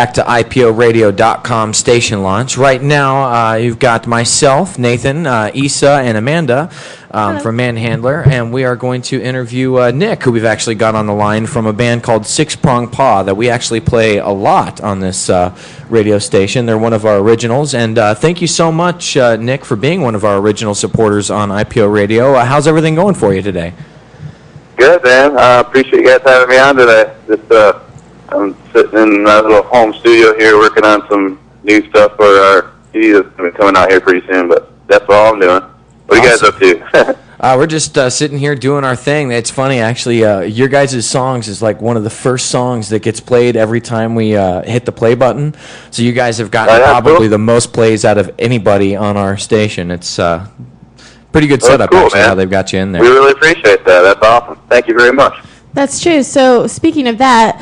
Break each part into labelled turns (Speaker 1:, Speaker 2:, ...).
Speaker 1: Back to IPOradio.com station launch. Right now, you've got myself, Nathan, Issa, and Amanda from Manhandler, and we are going to interview Nick, who we've actually got on the line from a band called Prong Paw that we actually play a lot on this radio station. They're one of our originals, and thank you so much, Nick, for being one of our original supporters on IPO Radio. How's everything going for you today?
Speaker 2: Good, man. I appreciate you guys having me on today. I'm sitting in my little home studio here working on some new stuff for our CD that's going to be coming out here pretty soon, but that's all I'm doing. What are you guys up to?
Speaker 1: We're just sitting here doing our thing. It's funny, actually. Your guys' songs is like one of the first songs that gets played every time we hit the play button. So you guys have gotten probably the most plays out of anybody on our station. It's pretty good setup,
Speaker 2: cool,
Speaker 1: actually,
Speaker 2: man.
Speaker 1: how they've got you in there.
Speaker 2: We really appreciate that. That's awesome. Thank you very much.
Speaker 3: That's true. So speaking of that,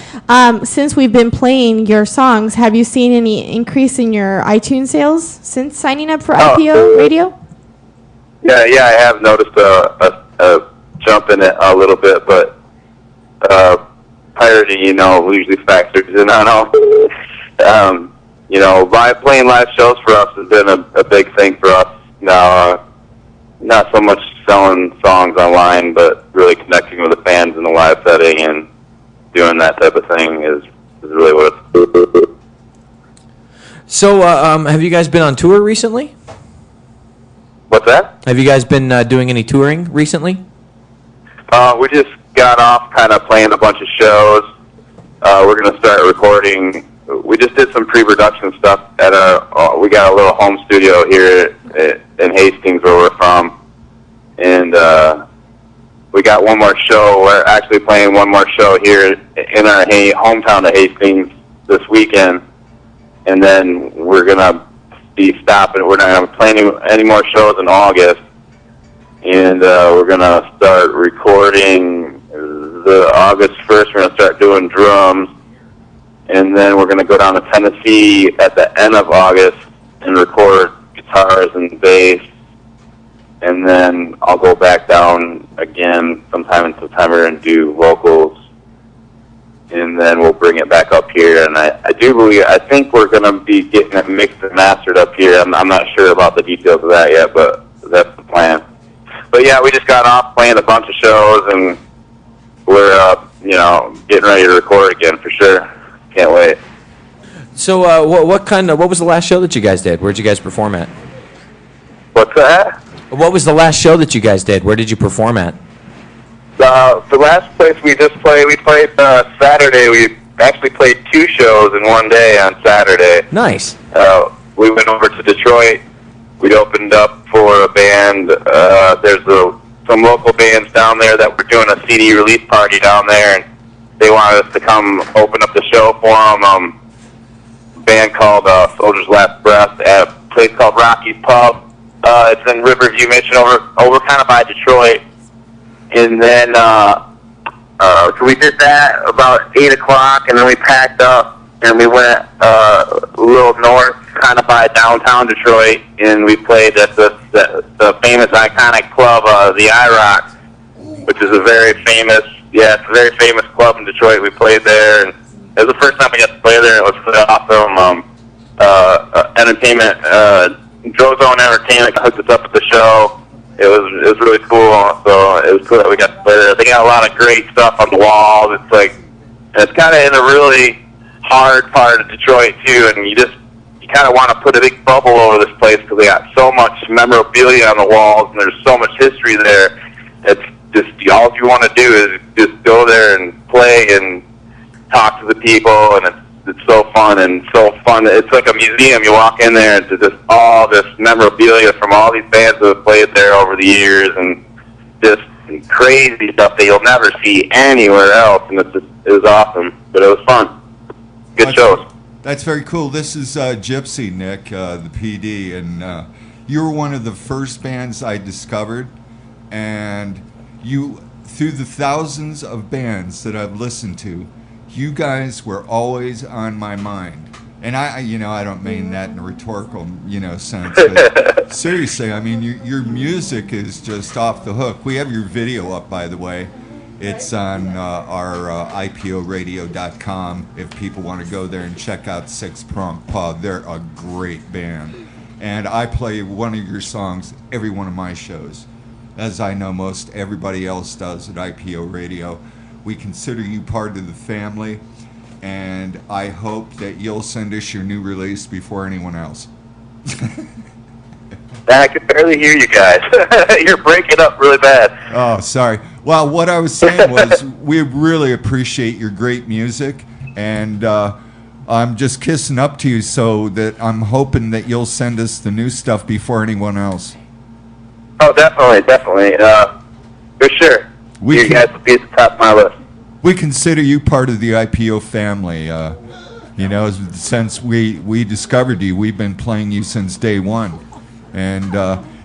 Speaker 3: since we've been playing your songs, have you seen any increase in your iTunes sales since signing up for IPO Radio?
Speaker 2: Yeah, I have noticed a jump in it a little bit, but piracy, usually factors in on all. Playing live shows for us has been a big thing for us now. Not so much selling songs online, but really connecting with the fans in the live setting and doing that type of thing is really what it's.
Speaker 1: So, have you guys been on tour recently?
Speaker 2: What's that?
Speaker 1: Have you guys been doing any touring recently?
Speaker 2: We just got off kind of playing a bunch of shows. We're going to start recording. We just did some pre-production stuff at we got a little home studio here in Hastings where we're from. And we got one more show. We're actually playing one more show here in our hometown of Hastings this weekend. And then we're going to be stopping. We're not going to play any more shows in August. And we're going to start recording the August 1st. We're going to start doing drums. And then we're going to go down to Tennessee at the end of August and record guitars and bass. And then I'll go back down again sometime in September and do vocals. And then we'll bring it back up here. And I think we're going to be getting it mixed and mastered up here. I'm not sure about the details of that yet, but that's the plan. But yeah, we just got off playing a bunch of shows, and we're, getting ready to record again for sure. Can't wait.
Speaker 1: So, what was the last show that you guys did? Where'd you guys perform at?
Speaker 2: What's that?
Speaker 1: What was the last show that you guys did? Where did you perform at?
Speaker 2: The last place we played Saturday. We actually played 2 shows in one day on Saturday.
Speaker 1: Nice.
Speaker 2: We went over to Detroit. We opened up for a band. There's some local bands down there that were doing a CD release party down there, and they wanted us to come open up the show for them. A band called Soldier's Last Breath at a place called Rocky's Pub. It's in Riverview, Michigan, over kind of by Detroit. And then so we did that about 8 o'clock, and then we packed up, and we went a little north, kind of by downtown Detroit, and we played at the famous, iconic club, the IROC, which is a very famous club in Detroit. We played there, and it was the first time we got to play there. It was really awesome. Entertainment, Drozone Entertainment hooked us up with the show. It was really cool. So it was cool that we got to play there. They got a lot of great stuff on the walls. It's kind of in a really hard part of Detroit too, and you kind of want to put a big bubble over this place because they got so much memorabilia on the walls, and there's so much history there. It's just all you want to do is just go there and play and talk to the people, and it's so fun and so fun. It's like a museum. You walk in there, and it's just all this memorabilia from all these bands that have played there over the years, and just crazy stuff that you'll never see anywhere else. And it was awesome, but it was fun. Good shows.
Speaker 4: That's very cool. This is Gypsy, Nick, the PD, and you were one of the first bands I discovered, and through the thousands of bands that I've listened to, you guys were always on my mind. And I don't mean that in a rhetorical, sense, but seriously, I mean, your music is just off the hook. We have your video up, by the way, It's on our IPOradio.com if people want to go there and check out Prong Paw. They're a great band. And I play one of your songs every one of my shows, as I know most everybody else does at IPO Radio. We consider you part of the family, and I hope that you'll send us your new release before anyone else.
Speaker 2: I can barely hear you guys. You're breaking up really bad.
Speaker 4: Oh, sorry. Well, what I was saying was we really appreciate your great music, and I'm just kissing up to you so that I'm hoping that you'll send us the new stuff before anyone else.
Speaker 2: Oh, definitely. For sure. You guys will be at the top of my list.
Speaker 4: We consider you part of the IPO family. You know, since we discovered you, we've been playing you since day one. And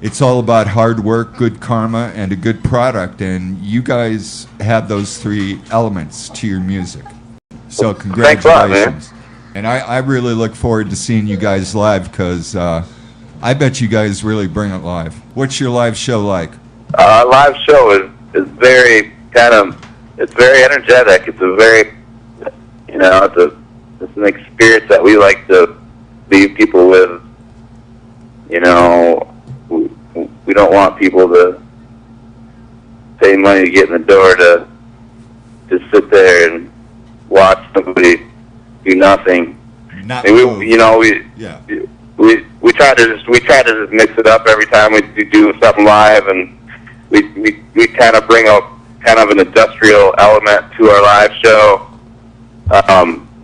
Speaker 4: it's all about hard work, good karma, and a good product. And you guys have those three elements to your music. So congratulations.
Speaker 2: Thanks a lot, man.
Speaker 4: And I really look forward to seeing you guys live because I bet you guys really bring it live. What's your live show like?
Speaker 2: Live show is very it's very energetic. It's a very, it's an experience that we like to leave people with. You know, we don't want people to pay money to get in the door to just sit there and watch somebody do nothing.
Speaker 4: Not
Speaker 2: and
Speaker 4: move.
Speaker 2: we try to just mix it up every time we do something live, and we kind of bring a kind of an industrial element to our live show.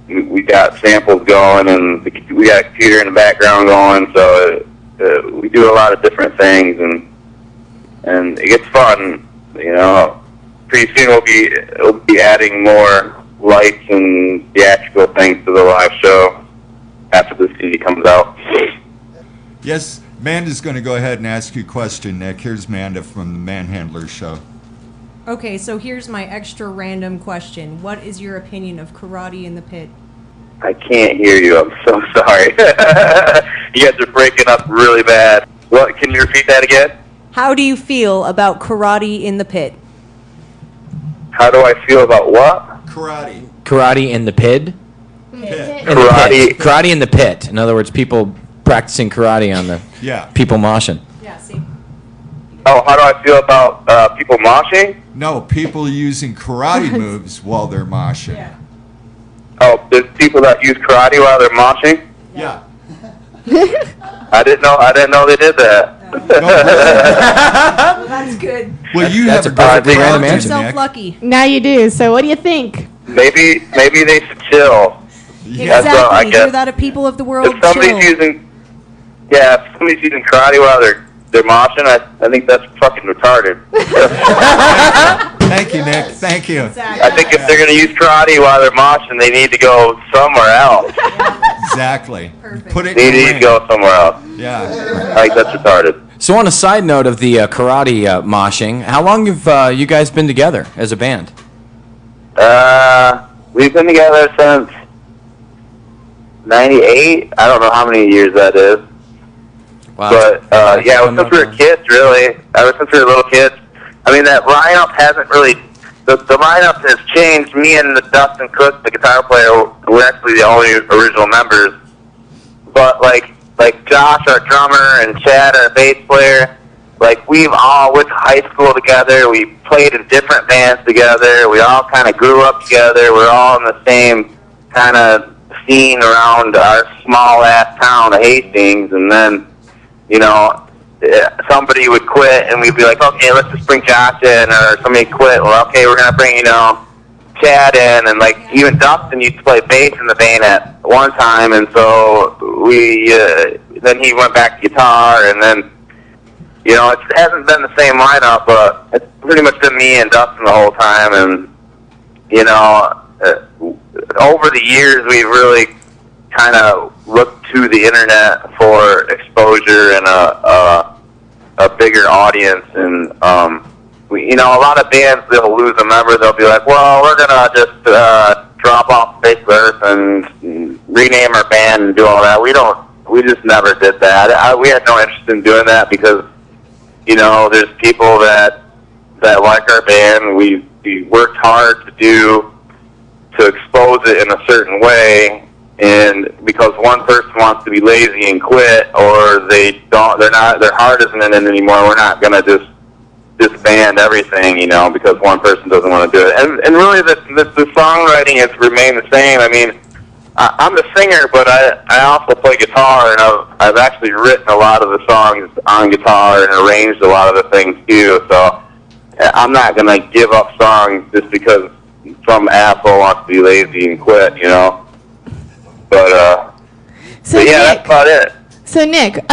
Speaker 2: We got samples going, and we got a computer in the background going, so we do a lot of different things, and it gets fun. You know, pretty soon we'll be adding more lights and theatrical things to the live show after the CD comes out.
Speaker 4: Yes, Amanda's going to go ahead and ask you a question, Nick. Here's Amanda from the Manhandler Show.
Speaker 5: Okay, so here's my extra random question. What is your opinion of Karate in the Pit?
Speaker 2: I can't hear you. I'm so sorry. You guys are breaking up really bad. What? Can you repeat that again?
Speaker 5: How do you feel about Karate in the Pit?
Speaker 2: How do I feel about what?
Speaker 4: Karate.
Speaker 1: Karate in the pit?
Speaker 4: Pit.
Speaker 1: In the pit. Karate in the pit. In other words, people practicing karate on the people moshing.
Speaker 5: Yeah, see.
Speaker 2: Oh, how do I feel about people moshing?
Speaker 4: No, people using karate moves while they're moshing.
Speaker 5: Yeah.
Speaker 2: Oh, there's people that use karate while they're moshing?
Speaker 4: Yeah.
Speaker 2: I didn't know they did that.
Speaker 5: Well, that's good.
Speaker 4: Well, you
Speaker 1: That's
Speaker 4: have
Speaker 1: a perfect
Speaker 4: great
Speaker 1: random
Speaker 4: answer,
Speaker 1: answer.
Speaker 5: Yourself
Speaker 4: Nick.
Speaker 5: lucky.
Speaker 3: Now you do. So what do you think?
Speaker 2: Maybe they should chill.
Speaker 4: Yeah.
Speaker 2: That's all I
Speaker 5: Exactly.
Speaker 2: guess.
Speaker 5: Hear that, of people of the world.
Speaker 2: If somebody's
Speaker 5: chill.
Speaker 2: if somebody's using karate while they're moshing, I think that's fucking retarded.
Speaker 4: Thank you, Nick. Thank you.
Speaker 5: Exactly.
Speaker 2: I think if they're going to use karate while they're moshing, they need to go somewhere else.
Speaker 4: Exactly.
Speaker 5: Perfect.
Speaker 4: Put it
Speaker 2: They
Speaker 4: in the
Speaker 2: need to
Speaker 4: ring.
Speaker 2: go somewhere else.
Speaker 4: Yeah.
Speaker 2: I think that's retarded.
Speaker 1: So on a side note of the karate moshing, how long have you guys been together as a band?
Speaker 2: We've been together since '98. I don't know how many years that is.
Speaker 1: Wow.
Speaker 2: But, since we were kids, really. Ever since we were little kids. I mean, that lineup hasn't really... The lineup has changed. Me and Dustin Cook, the guitar player, we're actually the only original members. But, like Josh, our drummer, and Chad, our bass player, like, we all went to high school together. We played in different bands together. We all kind of grew up together. We're all in the same kind of scene around our small-ass town of Hastings. And then, you know, somebody would quit, and we'd be like, okay, let's just bring Josh in, or somebody quit. Well, okay, we're going to bring, Chad in, and, like, even Dustin used to play bass in the band at one time, and so then he went back to guitar, and then, it hasn't been the same lineup, but it's pretty much been me and Dustin the whole time, and, over the years, we've really kind of looked to the internet for exposure and a bigger audience, and a lot of bands, they'll lose a member. They'll be like, well, we're gonna just drop off the face of the earth and rename our band and do all that. We just never did that. We had no interest in doing that because there's people that like our band. We we worked hard to expose it in a certain way, and because one person wants to be lazy and quit, or their heart isn't in it anymore, we're not going to just disband everything, because one person doesn't want to do it. And really, the songwriting has remained the same. I mean, I'm the singer, but I also play guitar, and I've actually written a lot of the songs on guitar and arranged a lot of the things too. So I'm not going to give up songs just because some asshole wants to be lazy and quit, But
Speaker 3: So
Speaker 2: yeah,
Speaker 3: Nick,
Speaker 2: that's about it.
Speaker 3: So Nick,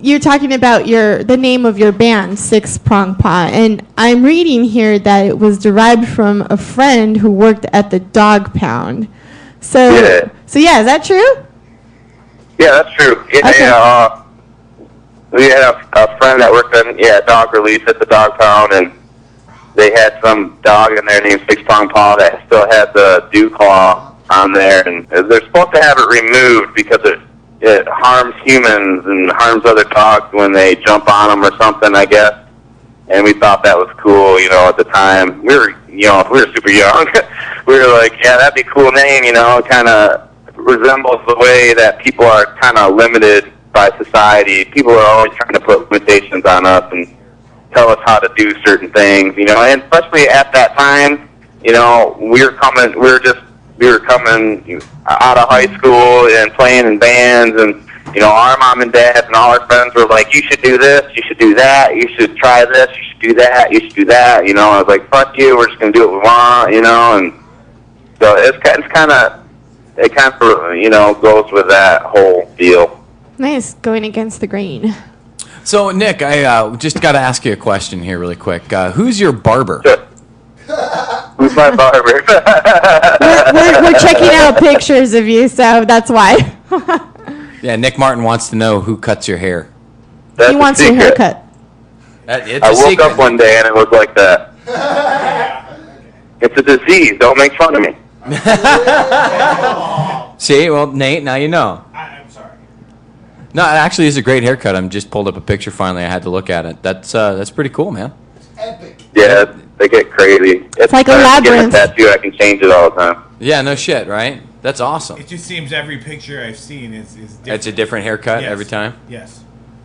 Speaker 3: you're talking about the name of your band, Six Prong Paw, and I'm reading here that it was derived from a friend who worked at the dog pound. So yeah, is that true?
Speaker 2: Yeah, that's true. Yeah,
Speaker 3: Okay.
Speaker 2: We had a friend that worked on dog release at the dog pound, and they had some dog in there named Six Prong Paw that still had the dew claw on there, and they're supposed to have it removed because it harms humans and harms other dogs when they jump on them or something, I guess. And we thought that was cool, at the time. We were super young. We were like, yeah, that'd be a cool name, it kind of resembles the way that people are kind of limited by society. People are always trying to put limitations on us and tell us how to do certain things, and especially at that time, we were coming out of high school and playing in bands, and our mom and dad and all our friends were like, you should do this, you should do that, you should try this, you should do that, you should do that. I was like, fuck you, we're just gonna do what we want, and so it kind of goes with that whole deal.
Speaker 3: Nice, going against the grain.
Speaker 1: So, Nick, I just got to ask you a question here really quick. Who's your barber?
Speaker 2: Sure. Who's my barber?
Speaker 3: We're checking out pictures of you, so that's why.
Speaker 1: Yeah, Nick Martin wants to know who cuts your hair.
Speaker 2: That's
Speaker 3: He wants
Speaker 2: a
Speaker 3: your
Speaker 2: secret.
Speaker 3: haircut.
Speaker 1: It's
Speaker 2: I
Speaker 1: a
Speaker 2: woke
Speaker 1: secret.
Speaker 2: up one day and it looked like that. It's a disease. Don't make fun of me.
Speaker 1: See, well, Nate, now you know.
Speaker 6: I'm sorry.
Speaker 1: No, it actually is a great haircut. I'm just pulled up a picture finally. I had to look at it. That's pretty cool, man.
Speaker 2: Yeah, they get crazy. It's
Speaker 3: like a
Speaker 2: better than getting
Speaker 3: labyrinth.
Speaker 2: tattoo. I can change it all the time.
Speaker 1: Yeah, no shit, right? That's awesome.
Speaker 6: It just seems every picture I've seen is different.
Speaker 1: It's a different haircut
Speaker 6: Yes.
Speaker 1: every time?
Speaker 6: Yes.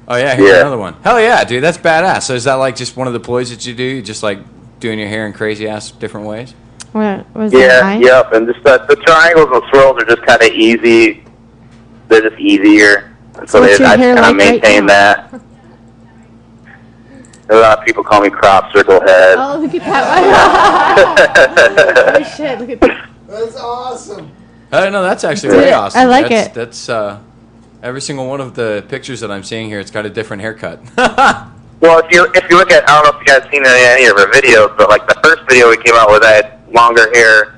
Speaker 1: Oh, yeah, here's
Speaker 2: Yeah.
Speaker 1: another one. Hell yeah, dude, that's badass. So is that like just one of the ploys that you do? You just like doing your hair in crazy-ass different ways?
Speaker 3: What was that?
Speaker 2: Yeah,
Speaker 3: Eye?
Speaker 2: yep. And just the triangles and swirls are just kind of easy. They're just easier. So
Speaker 3: what's your
Speaker 2: I just
Speaker 3: hair
Speaker 2: kind of
Speaker 3: like right
Speaker 2: maintain
Speaker 3: now?
Speaker 2: that. A lot of people call me crop circle head.
Speaker 3: Oh, look at that one. Oh, shit, look at that.
Speaker 4: That's awesome.
Speaker 1: Oh, no, that's actually
Speaker 3: Dude,
Speaker 1: really awesome.
Speaker 3: I like
Speaker 1: that's,
Speaker 3: it.
Speaker 1: That's every single one of the pictures that I'm seeing here, it's got a different haircut.
Speaker 2: Well, if you look at, I don't know if you guys seen any of our videos, but like the first video we came out with, I had longer hair,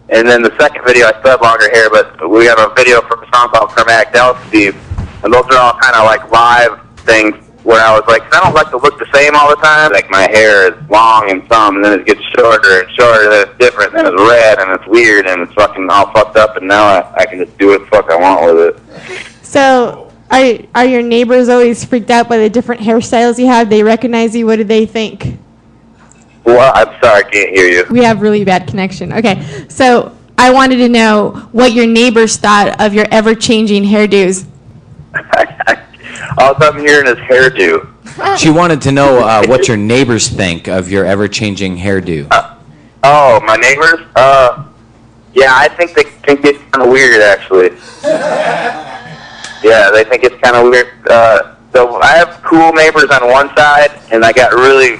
Speaker 2: and then the second video I still had longer hair. But we have a video from a song called Chromatic Delicacy, and those are all kind of like live things where I was like, 'cause I don't like to look the same all the time. Like my hair is long in some, and then it gets shorter and shorter, then it's different, and it's red, and it's weird, and it's fucking all fucked up, and now I can just do what the fuck I want with it.
Speaker 3: So, are your neighbors always freaked out by the different hairstyles you have? They recognize you. What do they think?
Speaker 2: Well, I'm sorry, I can't hear you.
Speaker 3: We have really bad connection. Okay, so I wanted to know what your neighbors thought of your ever-changing hairdos.
Speaker 2: All I'm hearing is hairdo.
Speaker 1: She wanted to know what your neighbors think of your ever-changing hairdo.
Speaker 2: Oh, my neighbors? Yeah, I think they think it's kind of weird, actually. Yeah, they think it's kind of weird. So I have cool neighbors on one side, and I got really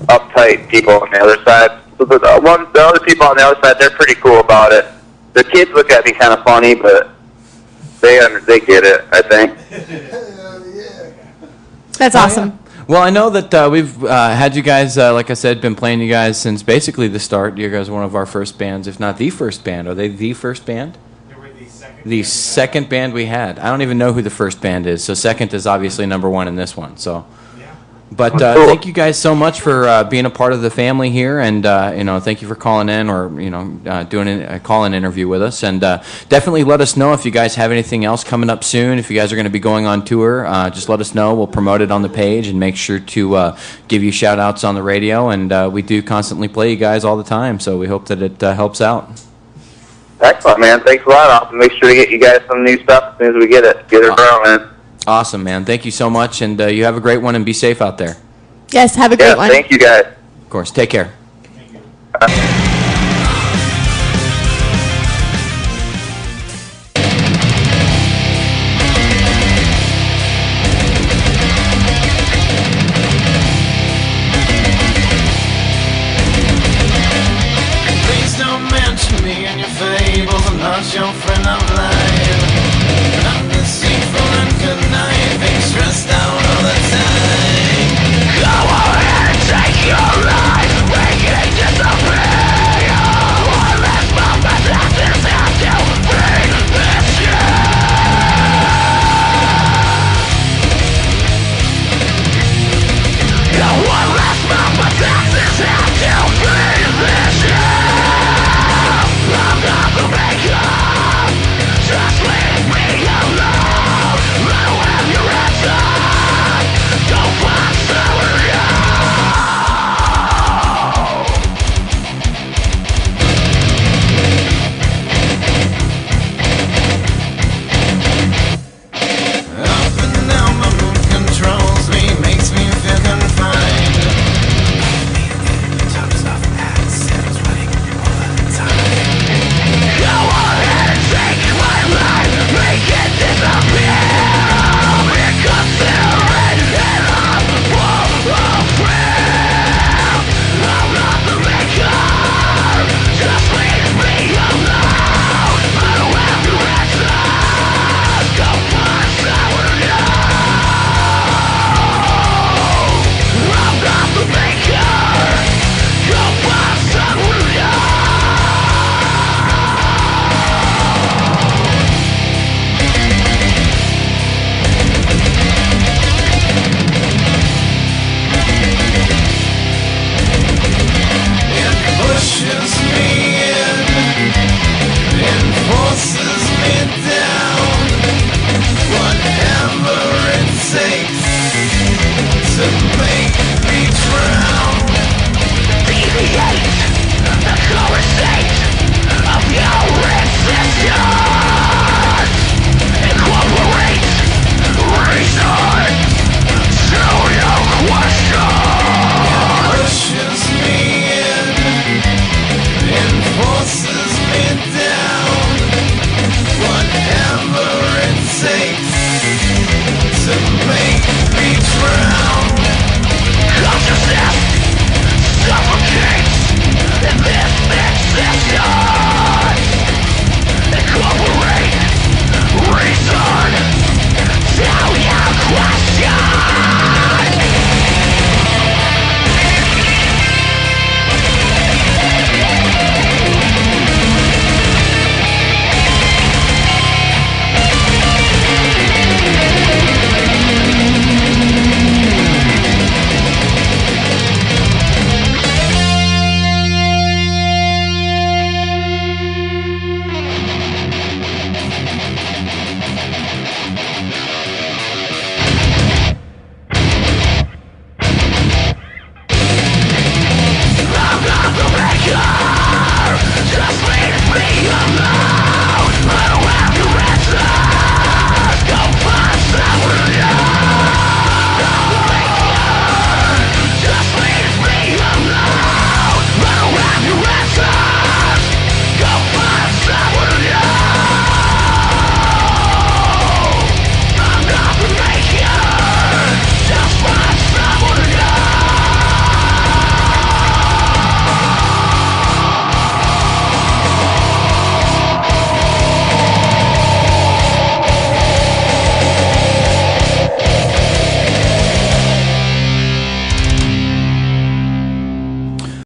Speaker 2: uptight people on the other side. So the other people on the other side, they're pretty cool about it. The kids look at me kind of funny, but they get it, I think.
Speaker 3: That's awesome.
Speaker 1: Well, I know that we've had you guys, like I said, been playing you guys since basically the start. You guys are one of our first bands, if not the first band. Are they the first band?
Speaker 6: They were the second.
Speaker 1: The second band we had. I don't even know who the first band is, so second is obviously number one in this one. So,
Speaker 6: Yeah.
Speaker 1: But
Speaker 2: Cool.
Speaker 1: thank you guys so much for being a part of the family here, and thank you for calling in or doing a call-in interview with us. And definitely let us know if you guys have anything else coming up soon. If you guys are going to be going on tour, just let us know. We'll promote it on the page and make sure to give you shout-outs on the radio. And we do constantly play you guys all the time, so we hope that it helps out.
Speaker 2: Excellent, man. Thanks a lot. I'll make sure to get you guys some new stuff as soon as we get it. Get it around, man.
Speaker 1: Awesome, man. Thank you so much, and you have a great one, and be safe out there.
Speaker 3: Yes, have a great one.
Speaker 2: Thank you, guys.
Speaker 1: Of course. Take care.